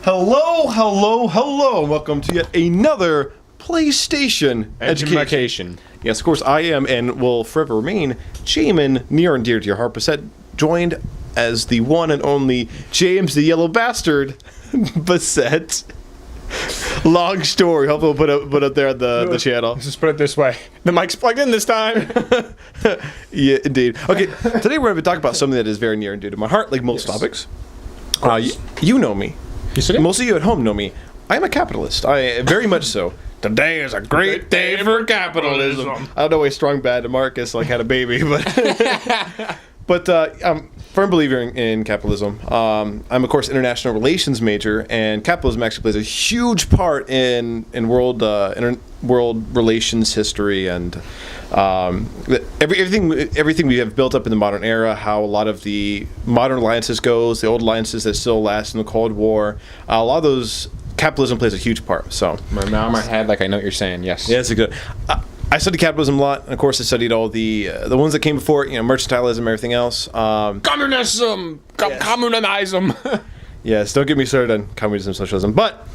Hello, hello, hello. Welcome to yet another PlayStation Education. Yes, of course, I am and will forever remain Jamin, near and dear to your heart, Bassette, joined as the one and only James the Yellow Bastard, Bassette. Long story. Hopefully we'll put up there on the channel. Let's just put it this way. The mic's plugged in this time. Yeah, indeed. Okay, today we're going to talk about something that is very near and dear to my heart, like most topics. You know me. Yes, I do. Most of you at home know me. I am a capitalist. I very much so. Today is a great day for capitalism. I don't know why Strong Bad Marcus had a baby, but I'm a firm believer in capitalism. I'm of course international relations major, and capitalism actually plays a huge part in world relations history and everything we have built up in the modern era. How a lot of the modern alliances goes, the old alliances that still last in the Cold War. A lot of those. Capitalism plays a huge part. So now in my head, I know what you're saying. Yes. Yeah, it's a good. I studied capitalism a lot, and of course, I studied all the ones that came before it. Mercantilism, everything else. Communism, communism. Yes, don't get me started on communism, socialism. But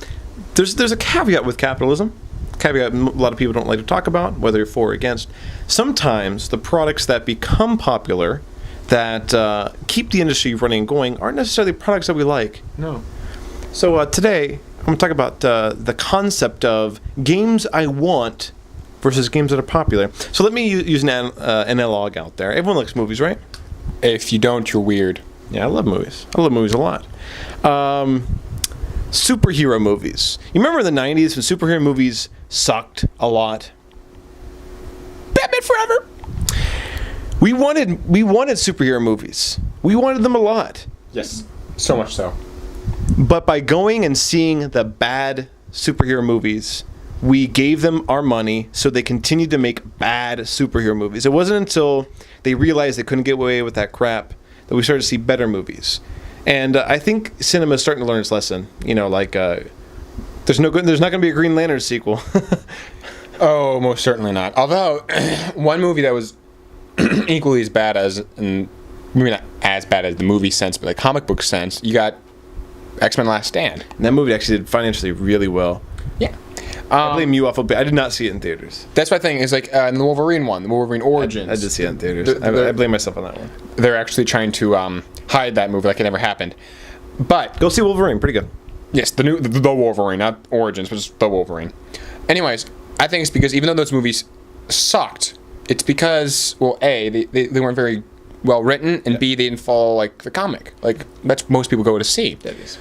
there's a caveat with capitalism. Caveat a lot of people don't like to talk about, whether you're for or against. Sometimes the products that become popular, that keep the industry running and going, aren't necessarily products that we like. No. So today, I'm going to talk about the concept of games I want versus games that are popular. So let me use an analog out there. Everyone likes movies, right? If you don't, you're weird. Yeah, I love movies. I love movies a lot. Superhero movies. You remember in the 90s when superhero movies sucked a lot? Batman Forever! We wanted superhero movies. We wanted them a lot. Yes, so much so. But by going and seeing the bad superhero movies, we gave them our money so they continued to make bad superhero movies. It wasn't until they realized they couldn't get away with that crap that we started to see better movies. And I think cinema is starting to learn its lesson. There's not going to be a Green Lantern sequel. Oh, most certainly not. Although, one movie that was equally as bad as, and maybe not as bad as the movie sense, but the comic book sense, you got X-Men Last Stand. And that movie actually did financially really well. Yeah. I blame you off a bit. I did not see it in theaters. That's my thing. Is in the Wolverine one, the Wolverine Origins. I did see it in theaters. I blame myself on that one. They're actually trying to hide that movie like it never happened. But go see Wolverine. Pretty good. Yes, the Wolverine, not Origins, but just the Wolverine. Anyways, I think it's because even though those movies sucked, it's because, well, A, they weren't very well written, and B, they didn't follow the comic. That's most people go to see. That is.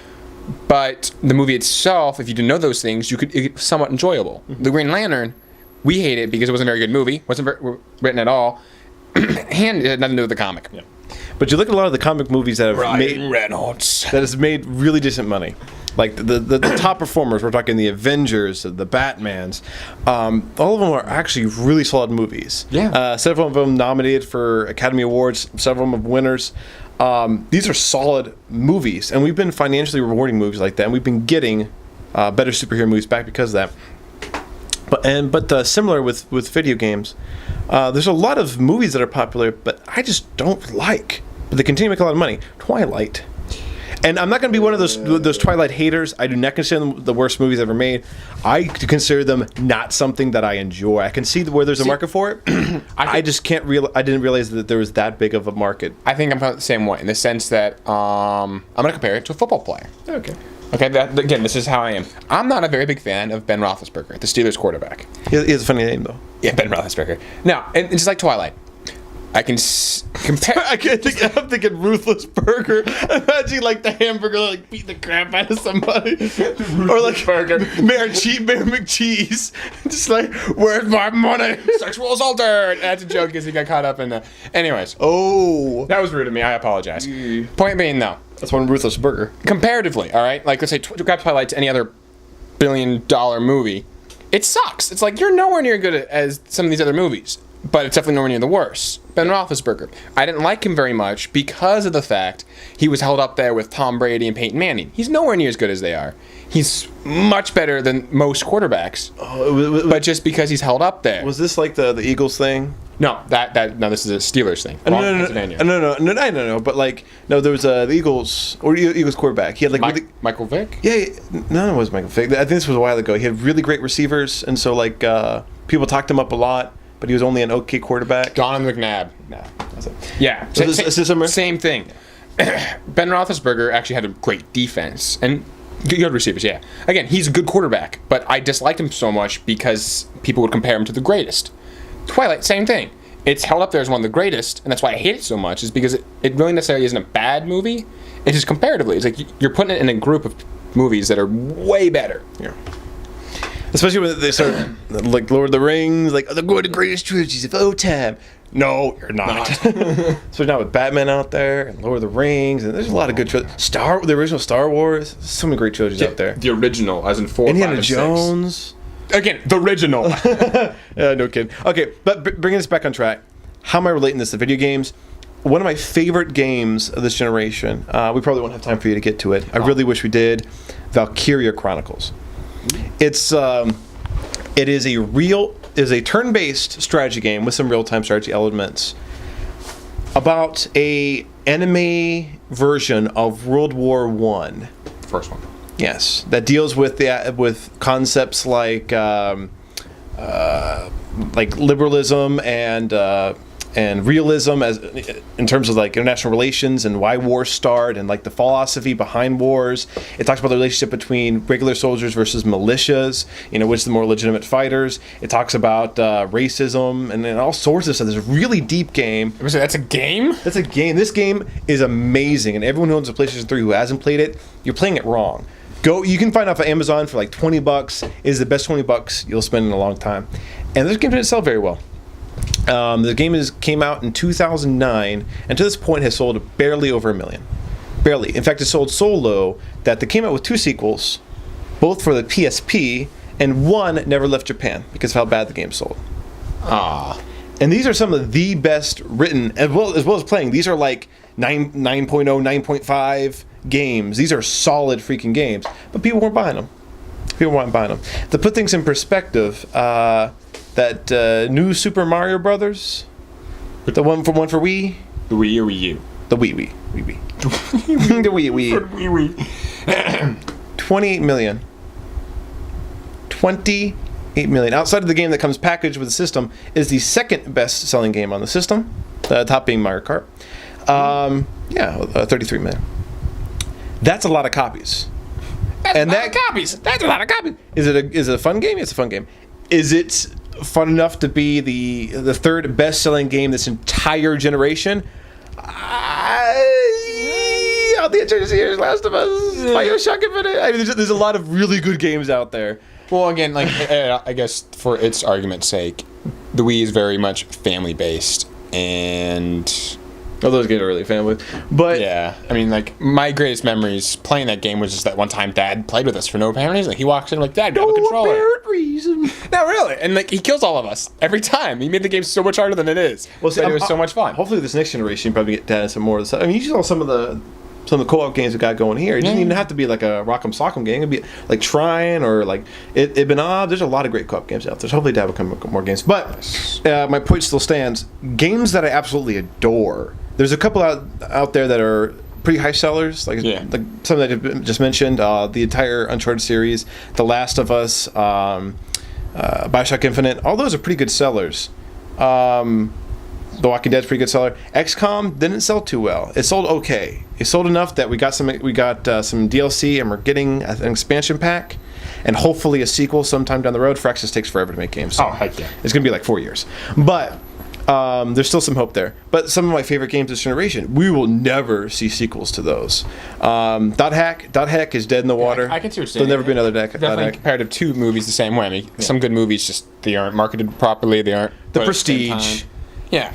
But the movie itself, if you didn't know those things, it's somewhat enjoyable. Mm-hmm. The Green Lantern, we hate it because it wasn't a very good movie, wasn't written at all, and it had nothing to do with the comic. Yeah. But you look at a lot of the comic movies that have Reynolds that has made really decent money. Like the top performers, we're talking the Avengers, the Batmans. All of them are actually really solid movies. Yeah. Several of them nominated for Academy Awards. Several of them winners. These are solid movies, and we've been financially rewarding movies like that, and we've been getting better superhero movies back because of that. But similar with video games, there's a lot of movies that are popular, but I just don't like. But they continue to make a lot of money. Twilight. And I'm not going to be one of those Twilight haters. I do not consider them the worst movies ever made. I consider them not something that I enjoy. I can see where there's a market for it. I just can't I didn't realize that there was that big of a market. I think I'm the same way in the sense that I'm going to compare it to a football player. Okay. Okay. Again, this is how I am. I'm not a very big fan of Ben Roethlisberger, the Steelers quarterback. He has a funny name though. Yeah, Ben Roethlisberger. Now, and it's like Twilight. I can compare. I'm thinking Ruthless Burger. Imagine the hamburger beating the crap out of somebody, or Burger. Mayor McCheese, just where's my money? Sexual assaulter. That's a joke because he got caught up in. Anyways. Oh, that was rude of me. I apologize. Point being, though, that's one Ruthless Burger. Comparatively, all right. Let's say grab Twilight to any other billion-dollar movie, it sucks. It's you're nowhere near good as some of these other movies. But it's definitely nowhere near the worst. Ben Roethlisberger. I didn't like him very much because of the fact he was held up there with Tom Brady and Peyton Manning. He's nowhere near as good as they are. He's much better than most quarterbacks. But just because he's held up there. Was this like the Eagles thing? No, no. This is a Steelers thing. No. But like, no, there was the Eagles quarterback. He had like Michael Vick. Yeah, no, it was Michael Vick. I think this was a while ago. He had really great receivers, and so like people talked him up a lot. But he was only an okay quarterback. Donovan McNabb. Nah, that's it. Yeah, same thing. Ben Roethlisberger actually had a great defense and good receivers. Yeah, again, he's a good quarterback, but I disliked him so much because people would compare him to the greatest. Twilight, same thing. It's held up there as one of the greatest, and that's why I hate it so much. Is because it really necessarily isn't a bad movie. It's just comparatively, it's like you're putting it in a group of movies that are way better. Yeah. Especially when they start, like, Lord of the Rings, like, they're going to the greatest trilogies of all time. No, you're not. Especially now with Batman out there, and Lord of the Rings, and there's a lot of good trilogies. The original Star Wars, there's so many great trilogies out there. The original, as in 4, Indiana 5, and Jones. 6. Again, the original. No kidding. Okay, but bringing this back on track, how am I relating this to video games? One of my favorite games of this generation, we probably won't have time for you to get to it. I really wish we did. Valkyria Chronicles. It is a turn-based strategy game with some real-time strategy elements about a anime version of World War I. First one. Yes, that deals with concepts like liberalism and realism as in terms of like international relations and why wars start and like the philosophy behind wars. It talks about the relationship between regular soldiers versus militias, which is the more legitimate fighters. It talks about racism and all sorts of stuff. There's a really deep game. That's a game? That's a game. This game is amazing, and everyone who owns a PlayStation 3 who hasn't played it, you're playing it wrong. You can find it off of Amazon for like $20. It is the best $20 you'll spend in a long time. And this game didn't sell very well. The game came out in 2009, and to this point has sold barely over 1 million. Barely. In fact, it sold so low that they came out with 2 sequels, both for the PSP, and one never left Japan because of how bad the game sold. And these are some of the best written, as well as playing. These are like 9.0, 9.5 games. These are solid freaking games, but people weren't buying them. To put things in perspective, that new Super Mario Brothers, the one for Wii, the Wii or Wii U, the Wii, the Wii. 28 million. 28 million. Outside of the game that comes packaged with the system, is the second best-selling game on the system. The top being Mario Kart. 33 million. That's a lot of copies. That's a lot of copies. Is it a fun game? It's a fun game. Is it fun enough to be the third best-selling game this entire generation? Out the Adventures of Last of Us, Bioshock Infinite. I mean, there's a lot of really good games out there. Well, again, like I guess for its argument's sake, the Wii is very much family-based, and those games are really family. But yeah, I mean, like my greatest memories playing that game was just that one time Dad played with us for no apparent reason. Like, he walks in like, Dad, grab a controller. No apparent reason. No, really, and like he kills all of us every time. He made the game so much harder than it is. Well, see, it was so much fun. Hopefully, this next generation you probably get Dad some more of the stuff. I mean, you saw some of the co-op games we got going here. It doesn't even have to be like a Rock'em Sock'em game. It could be like Trine or like Ibn Ab. There's a lot of great co-op games out there. So hopefully Dad will come up with more games. But my point still stands. Games that I absolutely adore. There's a couple out there that are pretty high sellers, like some that I just mentioned. The entire Uncharted series, The Last of Us, Bioshock Infinite. All those are pretty good sellers. The Walking Dead's pretty good seller. XCOM didn't sell too well. It sold okay. It sold enough that we got some DLC, and we're getting an expansion pack, and hopefully a sequel sometime down the road. Firaxis takes forever to make games. So heck yeah! It's gonna be like 4 years, but there's still some hope there. But some of my favorite games this generation, we will never see sequels to those. Dot Hack is dead in the water. I can see what you're saying. There'll never be another Dot Hack. Definitely comparative to movies the same way. I mean, some good movies they aren't marketed properly. They aren't. The Prestige. Yeah.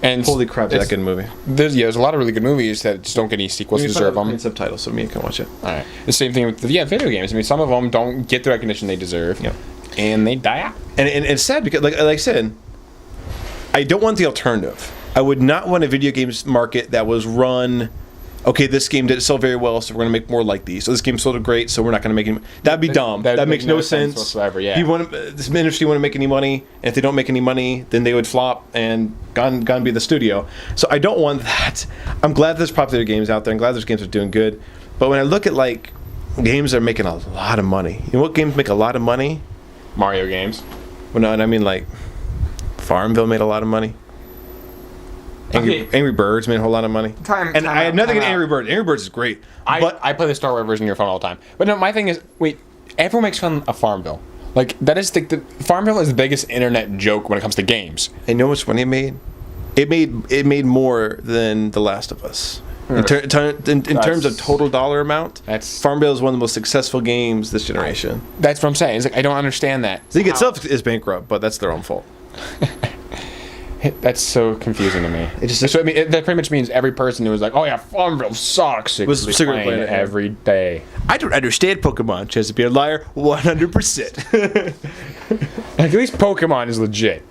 And holy crap, that's a good movie. There's a lot of really good movies that just don't get any sequels. Deserve them. Subtitles, so me can watch it. All right. The same thing with video games. I mean, some of them don't get the recognition they deserve. Yeah. And they die out. And it's sad because, like I said, I don't want the alternative. I would not want a video games market that was run okay, this game did sell very well, so we're going to make more like these. So this game sold great, so we're not going to make any. That'd be dumb. That makes no sense whatsoever. Yeah. This industry wouldn't make any money, and if they don't make any money, then they would flop and gone be the studio. So I don't want that. I'm glad there's popular games out there. I'm glad those games are doing good. But when I look at like games that are making a lot of money, you know what games make a lot of money? Mario games. Well, no, and I mean like Farmville made a lot of money. Angry Birds made a whole lot of money. And I have nothing against Angry Birds. Angry Birds is great. I play the Star Wars version on your phone all the time. But no, my thing is, wait, everyone makes fun of Farmville. Like, that is the Farmville is the biggest internet joke when it comes to games. And you know how much money it made? It made more than The Last of Us. In terms of total dollar amount, Farmville is one of the most successful games this generation. That's what I'm saying. It's like, I don't understand that. The thing itself is bankrupt, but that's their own fault. That's so confusing to me. That pretty much means every person who was like, "Oh yeah, Farmville sucks," was playing it every day. I don't understand Pokemon. Chesapeake liar, 100%. At least Pokemon is legit.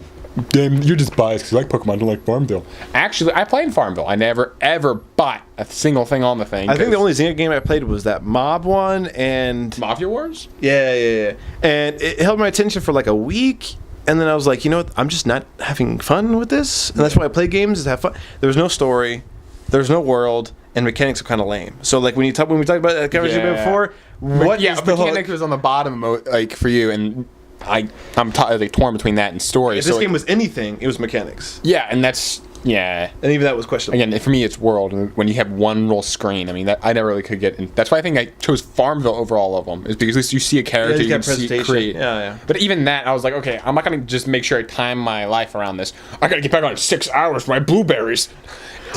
Damn, you're just biased because you like Pokemon, don't like Farmville. Actually, I played Farmville. I never ever bought a single thing on the thing. I think the only Zynga game I played was that Mob one and Mafia Wars. Yeah. And it held my attention for like a week. And then I was like, you know what? I'm just not having fun with this. And that's why I play games, is have fun. There was no story. There was no world. And mechanics are kind of lame. So, like, when we talked about that conversation before, mechanics was on the bottom, like, for you. And I'm torn between that and story. If this game was anything, it was mechanics. Yeah, and that's... Yeah. And even that was questionable. Again, for me, it's world. When you have one roll screen, I mean, I never really could get in. That's why I think I chose Farmville over all of them, is because at least you see a character, you can see it create. Yeah. But even that, I was like, okay, I'm not going to just make sure I time my life around this. I got to get back on 6 hours for my blueberries.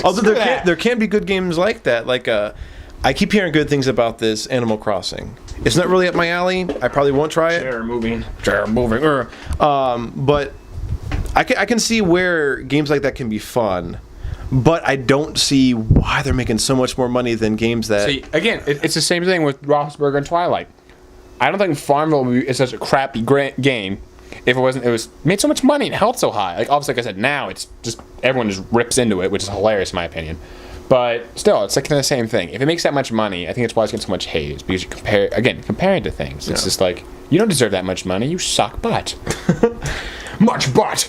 Although there can be good games like that. Like, I keep hearing good things about this Animal Crossing. It's not really up my alley. I probably won't try it. Chair moving. But I can see where games like that can be fun, but I don't see why they're making so much more money than games that... See, again, it's the same thing with Roethlisberger and Twilight. I don't think Farmville is such a crappy game if it was made so much money and held so high. Like, obviously, like I said, now it's just everyone just rips into it, which is hilarious in my opinion. But still, it's like the same thing. If it makes that much money, I think it's why it's getting so much hate. It's because you comparing to things. It's just like, you don't deserve that much money. You suck butt. Much butt.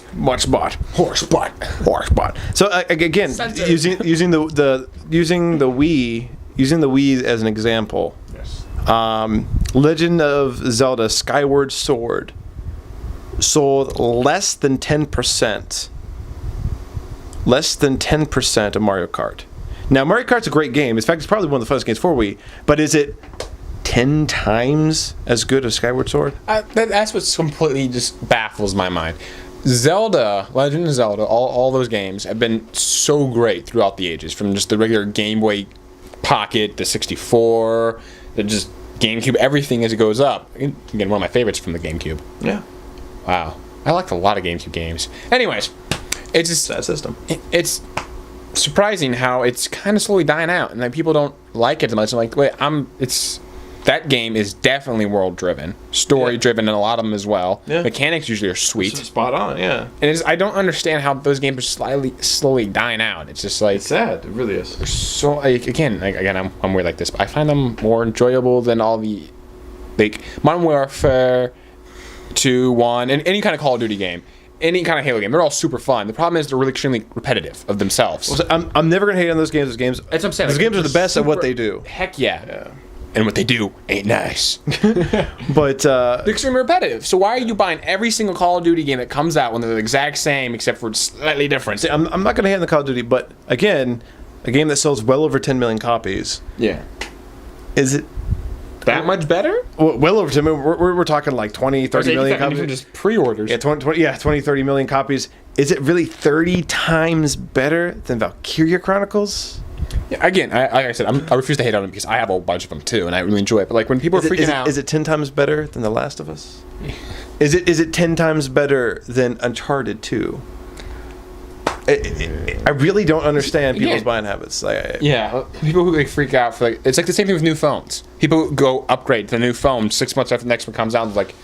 Horse butt. So again, using the Wii as an example. Yes. Legend of Zelda: Skyward Sword sold less than 10%. Less than 10% of Mario Kart. Now, Mario Kart's a great game. In fact, it's probably one of the funnest games for Wii. But is it 10 times as good as Skyward Sword? That's what completely just baffles my mind. Zelda, Legend of Zelda, all those games have been so great throughout the ages, from just the regular Game Boy Pocket, the 64, the just GameCube, everything as it goes up. Again, one of my favorites from the GameCube. Yeah. Wow. I liked a lot of GameCube games. Anyways, it's just... That system. It's surprising how it's kind of slowly dying out, and like people don't like it as much. I'm like, wait, that game is definitely world-driven, story-driven, and a lot of them as well. Yeah. Mechanics usually are sweet. Spot on, yeah. And I don't understand how those games are slowly dying out. It's just like... It's sad. It really is. So, like, again, I'm weird like this, but I find them more enjoyable than all the... Like, Modern Warfare 2, 1, and any kind of Call of Duty game. Any kind of Halo game, they're all super fun. The problem is they're really extremely repetitive of themselves. Well, so I'm never gonna hate on those games. That's what I'm saying. Those games are the best at what they do. Heck yeah. And what they do ain't nice. But they're extremely repetitive. So why are you buying every single Call of Duty game that comes out when they're the exact same except for slightly different? See, I'm not gonna hate on the Call of Duty, but again, a game that sells well over 10 million copies. Yeah. Is it that much better? Well over 10 million. We're talking like 20, 30 million copies. Even just pre-orders. Yeah, 20, 30 million copies. Is it really 30 times better than Valkyria Chronicles? Yeah, again, like I said, I refuse to hate on it because I have a bunch of them too, and I really enjoy it. But like when people are freaking out, is it 10 times better than The Last of Us? Is it 10 times better than Uncharted 2? I really don't understand people's buying habits. People who freak out for it's like the same thing with new phones. People go upgrade to the new phone 6 months after the next one comes out. And like,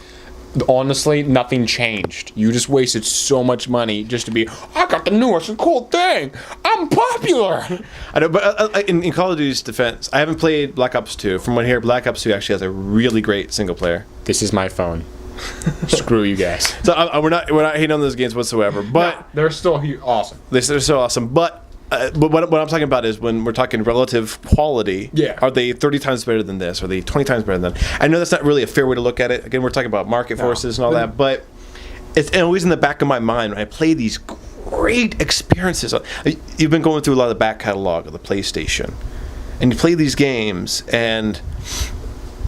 honestly, nothing changed. You just wasted so much money just to be, I got the newest and cool thing. I'm popular. I know, but in Call of Duty's defense, I haven't played Black Ops 2. From what I hear, Black Ops 2 actually has a really great single player. This is my phone. Screw you guys. So we're not hating on those games whatsoever, but No, they're still awesome. they're so awesome. But what I'm talking about is when we're talking relative quality. Yeah. Are they 30 times better than this? Are they 20 times better than that? I know that's not really a fair way to look at it. Again, we're talking about market forces and all that, but it's always in the back of my mind when I play these great experiences. You've been going through a lot of the back catalog of the PlayStation, and you play these games, and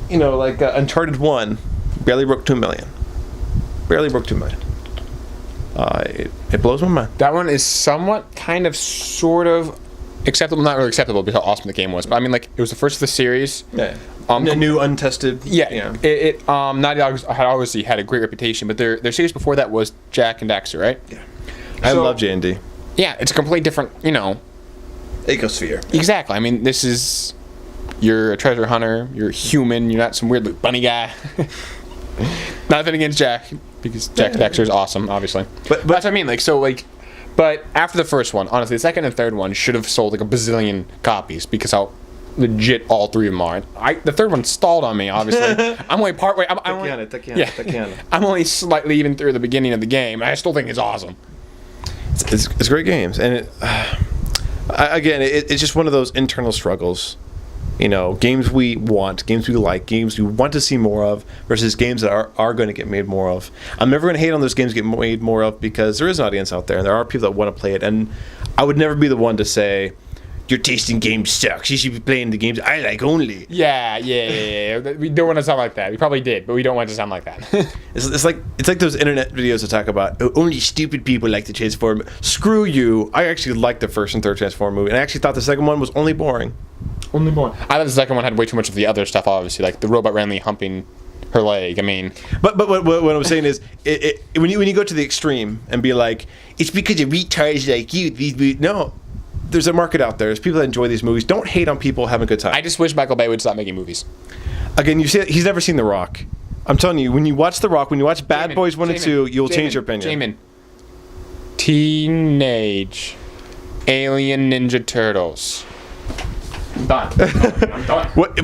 like Uncharted 1 barely broke 2 million. Barely broke 2 million. It blows my mind. That one is somewhat, kind of, sort of acceptable. Not really acceptable because how awesome the game was, but I mean, like, it was the first of the series. Yeah. A new untested. Yeah. Naughty Dogs had obviously had a great reputation, but their series before that was Jack and Daxter, right? Yeah. I love J&D. Yeah, it's a completely different, Ecosphere. Exactly. I mean, this is, you're a treasure hunter, you're human, you're not some weird little bunny guy. Nothing against Jack, because Jack Daxter is awesome, obviously. But that's what I mean. But after the first one, honestly, the second and third one should have sold like a bazillion copies because how legit all three of them are. The third one stalled on me, obviously. I'm only partway. I'm only slightly even through the beginning of the game. I still think it's awesome. It's great games, and it's just one of those internal struggles. Games we want, games we like, games we want to see more of versus games that are going to get made more of. I'm never going to hate on those games get made more of because there is an audience out there and there are people that want to play it. And I would never be the one to say, your taste in games sucks. You should be playing the games I like only. Yeah. We don't want to sound like that. We probably did, but we don't want to sound like that. It's like those internet videos that talk about only stupid people like the Transform. Screw you. I actually liked the first and third Transform movie, and I actually thought the second one was only boring. Only boring. I thought the second one had way too much of the other stuff, obviously, like the robot randomly humping her leg. I mean, but what I'm saying is, when you go to the extreme and be like, it's because of retards like you. No. There's a market out there. There's people that enjoy these movies. Don't hate on people having a good time. I just wish Michael Bay would stop making movies. Again, you see, he's never seen The Rock. I'm telling you, when you watch The Rock, when you watch Bad Boys 1 and 2, you'll change your opinion. Teenage Alien Ninja Turtles. I'm done.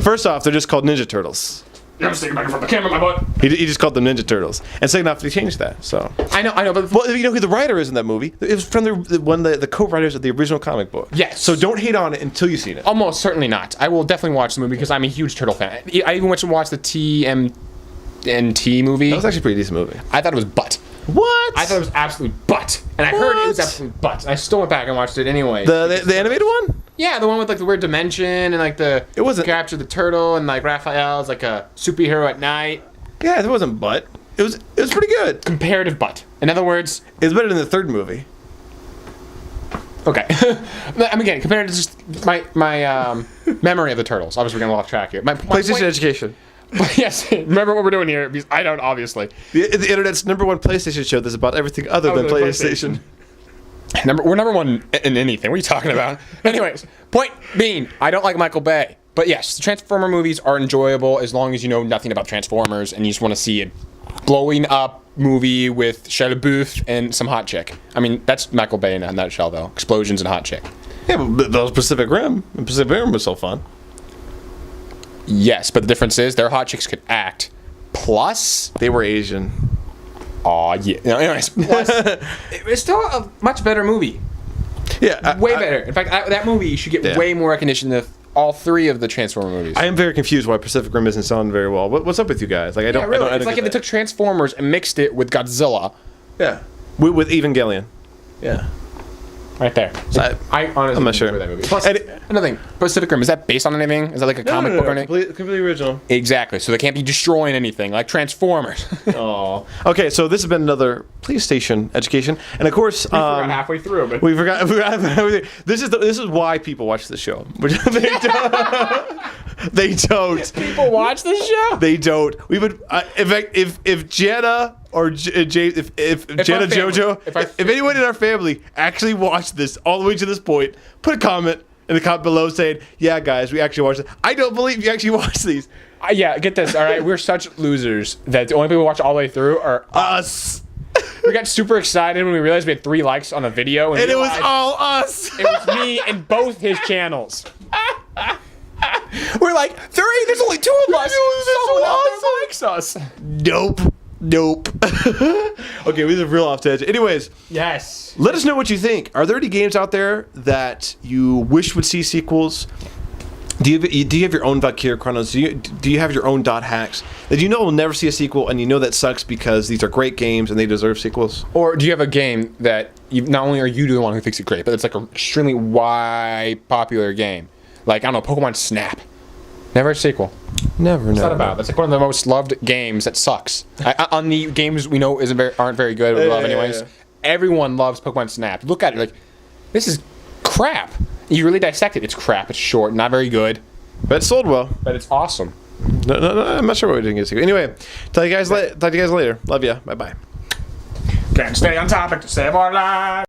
First off, they're just called Ninja Turtles. I'm sticking back in front of the camera, my butt. He just called them Ninja Turtles. And second off, they changed that. So I know, but you know who the writer is in that movie? It was from the co-writers of the original comic book. Yes. So don't hate on it until you've seen it. Almost certainly not. I will definitely watch the movie because I'm a huge turtle fan. I even went to watch the TMNT movie. That was actually a pretty decent movie. I thought it was butt. What? I thought it was absolute butt, and I heard it was absolute butt. I still went back and watched it anyway. The animated one? Yeah, the one with like the weird dimension and like the it wasn't capture the turtle and like Raphael's like a superhero at night. Yeah, it wasn't butt. It was pretty good. Comparative butt. In other words, it was better than the third movie. Okay. I mean, again, compared to just my memory of the turtles. Obviously, we're gonna off track here. My PlayStation education. Yes, remember what we're doing here because I don't, obviously. The internet's #1 PlayStation show that's about everything other than PlayStation. We're #1 in anything. What are you talking about? Anyways, point being, I don't like Michael Bay. But yes, the Transformer movies are enjoyable as long as you know nothing about Transformers and you just want to see a blowing up movie with Shia LaBeouf and some hot chick. I mean, that's Michael Bay in a nutshell, though. Explosions and hot chick. Yeah, but those Pacific Rim. Pacific Rim was so fun. Yes, but the difference is their hot chicks could act. Plus, they were Asian. Aw, yeah. Anyways, plus, it's still a much better movie. Yeah. Way better. In fact, that movie should get way more recognition than all three of the Transformer movies. I am very confused why Pacific Rim isn't selling very well. What's up with you guys? Like, I don't. Really. I don't it's like if they took Transformers and mixed it with Godzilla. Yeah. With Evangelion. Yeah. Right there. So I honestly I'm not sure. that movie. Plus, another thing, Pacific Rim, is that based on anything? Is that like a comic book or anything? Completely original. Exactly. So they can't be destroying anything like Transformers. Oh. Okay, so this has been another PlayStation education, and of course, we forgot halfway through, but we forgot. This is why people watch this show. They don't. People watch this show. They don't. We would, in fact, if Jenna or if Jenna JoJo, if anyone in our family actually watched this all the way to this point, put a comment in the comment below saying, "Yeah, guys, we actually watched it." I don't believe you actually watched these. Yeah, get this. All right, we're such losers that the only people who watch all the way through are Us. We got super excited when we realized we had 3 likes on a video, And it was all us. It was me and both his channels. We're like, 3? There's only 2 of us. Someone out there likes us. Nope. Okay, we just real off tangent. Anyways, Yes. let us know what you think. Are there any games out there that you wish would see sequels? Do you have your own Valkyria Chronos? Do you have your own dot hacks that you know will never see a sequel, and you know that sucks because these are great games and they deserve sequels? Or do you have a game that not only are you the one who thinks it's great, but it's like an extremely wide popular game? Like, I don't know, Pokemon Snap. Never a sequel. Never. It's not about. That's like one of the most loved games that sucks. On the games we know aren't very good, we love anyways. Everyone loves Pokemon Snap. Look at it, like, this is crap. You really dissect it. It's crap. It's short. Not very good. But it sold well. But it's awesome. No, I'm not sure what we didn't get to. Anyway, talk to you guys later. Love ya. Bye bye. Can't stay on topic to save our lives.